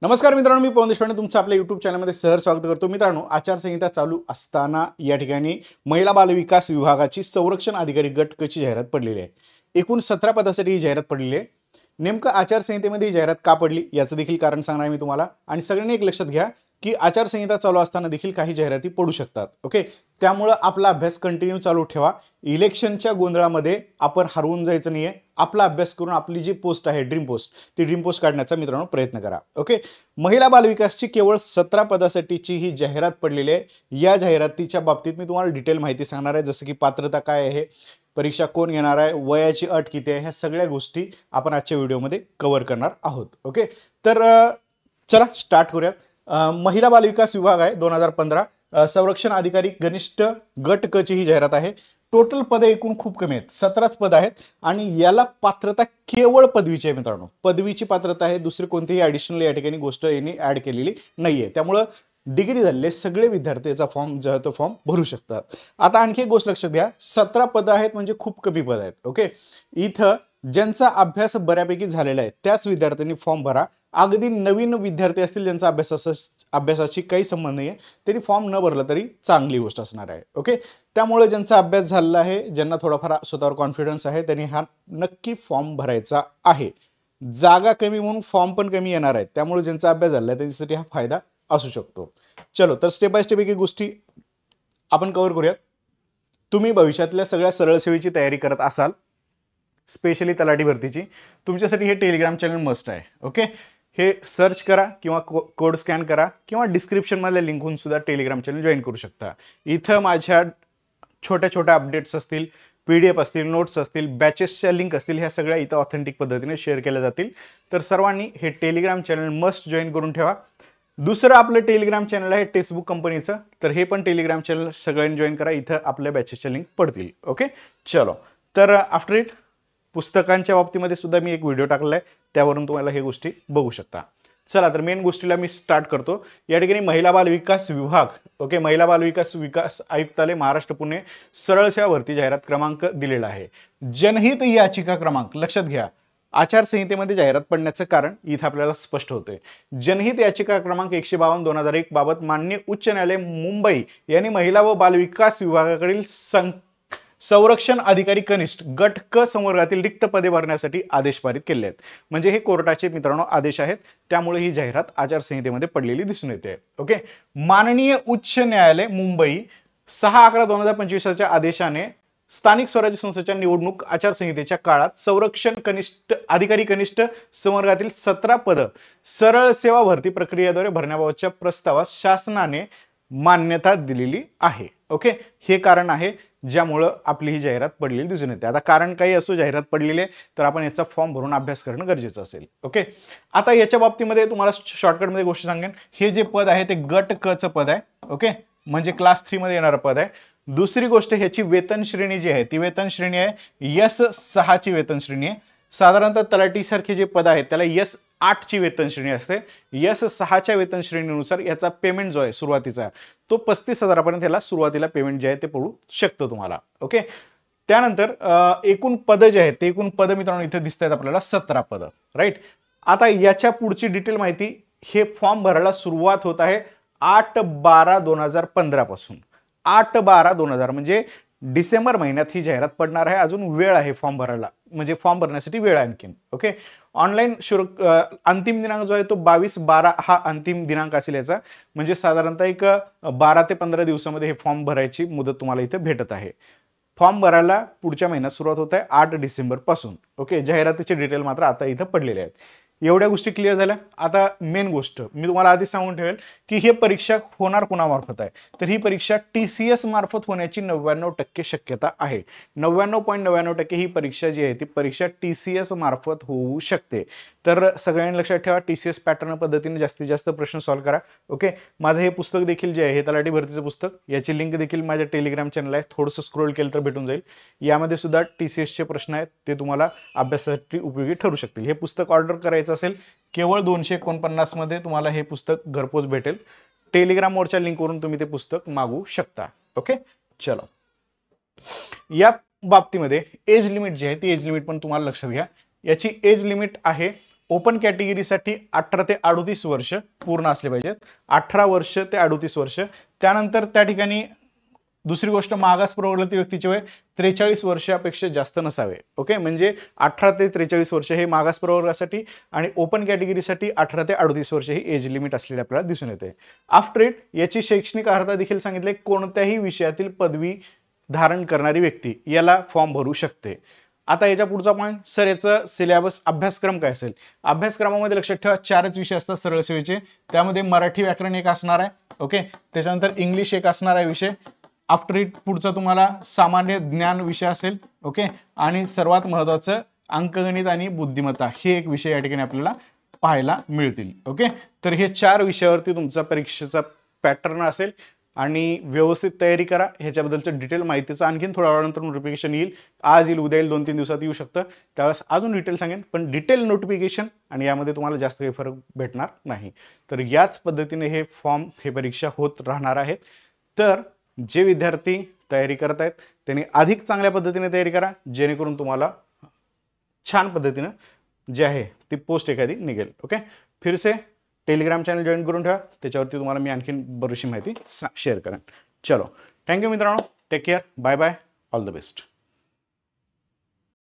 नमस्कार मित्रांनो, मी पवन देशपांडे तुमचं आपल्या YouTube चॅनलमध्ये सहर्ष स्वागत करतो। मित्रांनो, आचारसंहिता चालू असताना या ठिकाणी महिला बाल विकास विभागाची संरक्षण अधिकारी गट क ची जाहिरात पडलेली आहे। एकूण 17 पदासाठी ही जाहिरात पडलेली आहे। नेमकं आचारसंहितेमध्ये ही जाहिरात का पडली याचं देखील कारण सांगणार मी तुम्हाला। आणि सगळ्यांनी एक लक्षात घ्या की आचारसंहिता चालू असताना देखील काही जाहिराती पडू शकतात। ओके, त्यामुळे आपला अभ्यास कंटिन्यू चालू ठेवा। इलेक्शनच्या गोंधळामध्ये आपण हरवून जायचं नाहीये। आपला अभ्यास करून आपली जी पोस्ट आहे ड्रीम पोस्ट, ती ड्रीम पोस्ट काढण्याचा मित्रांनो प्रयत्न करा। ओके, महिला बाल विकासची केवळ 17 पदासाठीची ही जाहिरात पडलेली आहे। या जाहिरातीच्या बाबतीत मी तुम्हाला डिटेल माहिती सांगणार आहे, जसं की पात्रता काय आहे, परीक्षा कोण घेणार आहे, वयाची अट किती आहे, ह्या सगळ्या गोष्टी आपण आजच्या व्हिडिओमध्ये कव्हर करणार आहोत। ओके, तर चला स्टार्ट करूयात। महिला बाल विकास विभाग आहे 2015, संरक्षण अधिकारी कनिष्ठ गट क ची ही जाहिरात आहे। टोटल पदे एकूण खूप कमी आहेत, 17च पद आहेत आणि याला पात्रता केवळ पदवीची आहे मित्रांनो। पदवीची पात्रता आहे, दुसरी कोणतीही ॲडिशनल या ठिकाणी गोष्ट यांनी ॲड केलेली नाहीये। त्यामुळे डिग्री झालेले सगळे विद्यार्थीचा फॉर्म जो आहे तो फॉर्म भरू शकतात। आता आणखी एक गोष्ट लक्षात घ्या, 17 पद आहेत म्हणजे खूप कमी पद आहेत। ओके, इथं ज्यांचा अभ्यास बऱ्यापैकी झालेला आहे त्याच विद्यार्थ्यांनी फॉर्म भरा। अगदी नवीन विद्यार्थी असतील ज्यांचा अभ्यासाशी काही संबंध नाही, त्यांनी फॉर्म न भरला तरी चांगली गोष्ट असणार आहे। ओके, त्यामुळे ज्यांचा अभ्यास झालेला आहे, ज्यांना थोडाफार स्वतःवर कॉन्फिडन्स आहे, त्यांनी हा नक्की फॉर्म भरायचा आहे। जागा कमी म्हणून फॉर्म पण कमी येणार आहेत, त्यामुळे ज्यांचा अभ्यास झाला आहे त्यांच्यासाठी हा फायदा असू शकतो। चलो, तर स्टेप बाय स्टेप एक गोष्टी आपण कव्हर करूयात। तुम्ही भविष्यातल्या सगळ्या सरळ सेवेची तयारी करत असाल, स्पेशली तलाठी भरतीची, तुमच्यासाठी हे टेलिग्राम चॅनल मस्ट आहे। ओके, हे सर्च करा किंवा कोड स्कॅन करा किंवा डिस्क्रिप्शनमधल्या लिंकहून सुद्धा टेलिग्राम चॅनल जॉईन करू शकता। इथं माझ्या छोट्या छोट्या अपडेट्स असतील, PDF असतील, नोट्स असतील, बॅचेसच्या लिंक असतील, ह्या सगळ्या इथं ऑथेंटिक पद्धतीने शेअर केल्या जातील। तर सर्वांनी हे टेलिग्राम चॅनल मस्ट जॉईन करून ठेवा। दुसरं आपलं टेलिग्राम चॅनल आहे टेक्स्टबुक कंपनीचं, तर हे पण टेलिग्राम चॅनल सगळ्यांनी जॉईन करा। इथं आपल्या बॅचेसच्या लिंक पडतील। ओके, चलो, तर आफ्टर इट पुस्तकांच्या बाबतीमध्ये सुद्धा मी एक व्हिडिओ टाकला आहे, त्यावरून तुम्हाला हे गोष्टी बघू शकता। चला, तर मेन गोष्टीला मी स्टार्ट करतो। या ठिकाणी महिला बाल विकास विभाग, ओके, महिला बाल विकास आयुक्तालय महाराष्ट्र पुणे सरळ सेवा भरती जाहिरात क्रमांक दिलेला आहे। जनहित याचिका क्रमांक लक्षात घ्या, आचारसंहितेमध्ये जाहिरात पडण्याचं कारण इथं आपल्याला स्पष्ट होतंय। जनहित याचिका क्रमांक 152/2001 बाबत माननीय उच्च न्यायालय मुंबई यांनी महिला व बाल विकास विभागाकडील संरक्षण अधिकारी कनिष्ठ गट क संवर्गातील रिक्त पदे भरण्यासाठी आदेश पारित केले आहेत। म्हणजे हे कोर्टाचे मित्रांनो आदेश आहेत, त्यामुळे ही जाहिरात आचारसंहितेमध्ये पडलेली दिसून येते। ओके, माननीय उच्च न्यायालय मुंबई 6/11/2025 आदेशाने स्थानिक स्वराज्य संस्थेच्या निवडणूक आचारसंहितेच्या काळात संरक्षण अधिकारी कनिष्ठ संवर्गातील 17 पद सरळ सेवा भरती प्रक्रियेद्वारे भरण्याबाबतच्या प्रस्तावास शासनाने मान्यता दिलेली आहे। ओके, हे कारण आहे ज्यामुळे आपली ही जाहिरात पडलेली दिसून येते। आता कारण काही असो, जाहिरात पडलेली आहे तर आपण याचा फॉर्म भरून अभ्यास करणं गरजेचं असेल। ओके, आता याच्या बाबतीमध्ये तुम्हाला शॉर्टकटमध्ये गोष्ट सांगेन, हे जे पद आहे ते गट क चं पद आहे। ओके, म्हणजे क्लास 3 मध्ये येणारं पद आहे। दुसरी गोष्ट, ह्याची वेतन श्रेणी जी आहे ती वेतन श्रेणी आहे S6 ची वेतन श्रेणी आहे। साधारणतः तलाठी सारखे जे पद आहेत त्याला S8 ची वेतन श्रेणी असते। S6 च्या वेतन श्रेणीनुसार याचा पेमेंट जो आहे सुरुवातीचा तो 35,000 पर्यंत याला सुरुवातीला पेमेंट जे आहे ते पडू शकतं तुम्हाला। ओके, त्यानंतर एकूण पद जे आहेत ते एकूण पद मित्रांनो इथे दिसत आहेत आपल्याला 17 पद, राईट। आता याच्या पुढची डिटेल माहिती, हे फॉर्म भरायला सुरुवात होत आहे 8/12/2015 पासून। 8/12/2000 म्हणजे डिसेंबर महिन्यात ही जाहिरात पडणार आहे। अजून वेळ आहे फॉर्म भरायला, म्हणजे फॉर्म भरण्यासाठी वेळ आहे आणखीन। ओके, ऑनलाईन अंतिम दिनांक जो आहे तो 22/12 हा अंतिम दिनांक असेल याचा, म्हणजे साधारणतः एक 12 ते 15 दिवसामध्ये हे फॉर्म भरायची मुदत तुम्हाला इथे भेटत आहे। फॉर्म भरायला पुढच्या महिन्यात सुरुवात होत आहे 8 डिसेंबर पासून। ओके, जाहिरातीचे डिटेल मात्र आता इथं पडलेले आहेत। एवढ्या गोष्टी क्लिअर झाल्या। आता मेन गोष्ट मी तुम्हाला आधी सांगून ठेवेल की ही परीक्षा होणार कोणामार्फत आहे, तर ही परीक्षा TCS मार्फत होण्याची 99% शक्यता आहे। 99.99% ही परीक्षा जी आहे ती परीक्षा TCS मार्फत होऊ शकते। तर सगळ्यांनी लक्षात ठेवा, TCS पॅटर्न पद्धतीने जास्तीत जास्त प्रश्न सॉल्व्ह करा। ओके, माझं हे पुस्तक देखील जे आहे हे तलाठी भरतीचं पुस्तक, याची लिंक देखील माझ्या टेलिग्राम चॅनल आहे, थोडंसं स्क्रोल केलं तर भेटून जाईल। यामध्ये सुद्धा TCS चे प्रश्न आहेत, ते तुम्हाला अभ्यासासाठी उपयोगी ठरू शकतील। हे पुस्तक ऑर्डर करायचं असेल केवळ 249 मध्ये तुम्हाला हे पुस्तक घरपोच भेटेल। टेलिग्राम वरच्या लिंकवरून तुम्ही ते पुस्तक मागवू शकता। ओके, चलो, या बाबतीमध्ये एज लिमिट जी आहे ती एज लिमिट पण तुम्हाला लक्षात घ्या। याची एज लिमिट आहे ओपन कॅटेगरीसाठी 18 ते 38 वर्ष पूर्ण असले पाहिजेत, 18 वर्ष ते 38 वर्ष. त्यानंतर त्या ठिकाणी दुसरी गोष्ट, मागास प्रवर्गातील व्यक्तीचे वय 43 वर्षापेक्षा जास्त नसावे. ओके, म्हणजे 18 ते 43 वर्ष हे मागास प्रवर्गासाठी आणि ओपन कॅटेगरीसाठी 18 ते 38 वर्ष ही एज लिमिट असलेली आपल्याला दिसून येते. आफ्टर इट याची शैक्षणिक अर्हता देखील सांगितले, कोणत्याही विषयातील पदवी धारण करणारी व्यक्ती याला फॉर्म भरू शकते. आता याच्या पुढचा पॉईंट, सर याचा सिलेबस अभ्यासक्रम काय असेल? अभ्यासक्रमामध्ये लक्षात ठेवा 4च विषय असतात सरळ सेवेचे. त्यामध्ये मराठी व्याकरण एक असणार आहे. ओके, त्याच्यानंतर इंग्लिश एक असणार आहे विषय. आफ्टर इट पुढचा तुम्हाला सामान्य ज्ञान विषय असेल. ओके, आणि सर्वात महत्त्वाचं अंकगणित आणि बुद्धिमत्ता हे एक विषय या ठिकाणी आपल्याला पाहायला मिळतील. ओके, तर हे 4 विषयावरती तुमचा परीक्षेचा पॅटर्न असेल आणि व्यवस्थित तयारी करा. ह्याच्याबद्दलचं डिटेल माहितीचं आणखीन थोड्या वेळानंतर नोटिफिकेशन येईल. आज येईल, उद्या येईल, 2-3 दिवसात येऊ शकतं. त्यावेळेस अजून डिटेल सांगेन, पण डिटेल नोटिफिकेशन आणि यामध्ये तुम्हाला जास्त काही फरक भेटणार नाही. तर याच पद्धतीने हे फॉर्म, हे परीक्षा होत राहणार आहेत. तर जे विद्यार्थी तयारी करत आहेत त्यांनी अधिक चांगल्या पद्धतीने तयारी करा, जेणेकरून तुम्हाला छान पद्धतीनं जे आहे ती पोस्ट एखादी निघेल. ओके, फिरसे टेलिग्राम चॅनल जॉईन करून ठेवा, त्याच्यावरती तुम्हाला मी आणखीन बरीचशी माहिती शेअर करेन. चलो, थँक्यू मित्रांनो, take care, bye bye, all the best.